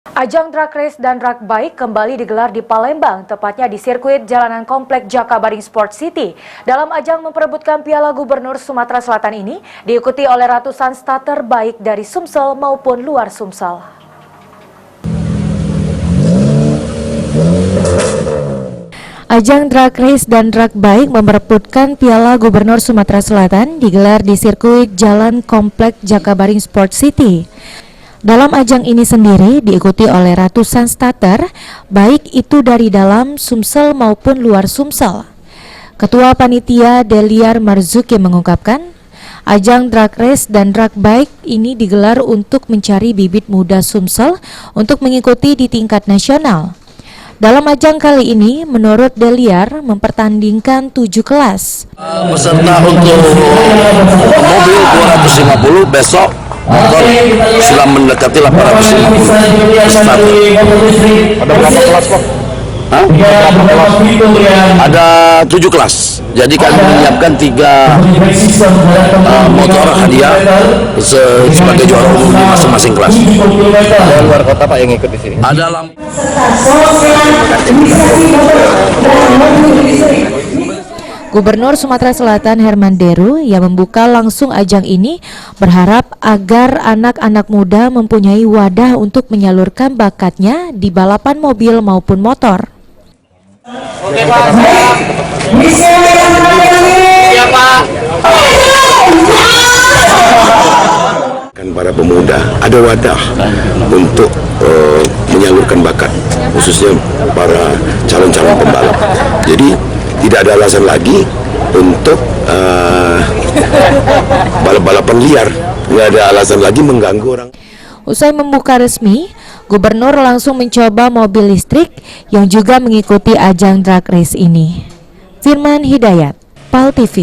Ajang drag race dan drag bike kembali digelar di Palembang, tepatnya di sirkuit jalanan komplek Jakabaring Sport City. Dalam ajang memperebutkan Piala Gubernur Sumatera Selatan ini, diikuti oleh ratusan starter baik dari Sumsel maupun luar Sumsel. Ajang drag race dan drag bike memperebutkan Piala Gubernur Sumatera Selatan digelar di sirkuit jalan komplek Jakabaring Sport City. Dalam ajang ini sendiri diikuti oleh ratusan starter, baik itu dari dalam Sumsel maupun luar Sumsel. Ketua Panitia Deliar Marzuki mengungkapkan, ajang drag race dan drag bike ini digelar untuk mencari bibit muda Sumsel untuk mengikuti di tingkat nasional. Dalam ajang kali ini, menurut Deliar, mempertandingkan 7 kelas. Peserta untuk mobil 250, besok motor sudah mendekati 850 starter. Ada berapa kelas, Pak? Ada 7 kelas. Jadi kami menyiapkan 3 motor hadiah sebagai juara umum di masing-masing kelas. Ada luar kota, Pak, yang ikut di sini? Ada Gubernur Sumatera Selatan Herman Deru yang membuka langsung ajang ini berharap agar anak-anak muda mempunyai wadah untuk menyalurkan bakatnya di balapan mobil maupun motor. Oke, Pak. Iya, Pak. Para pemuda ada wadah untuk menyalurkan bakat, khususnya para calon-calon pembalap. Jadi tidak ada alasan lagi untuk balap-balapan liar, tidak ada alasan lagi mengganggu orang. Usai membuka resmi, Gubernur langsung mencoba mobil listrik yang juga mengikuti ajang drag race ini. Firman Hidayat, PAL TV.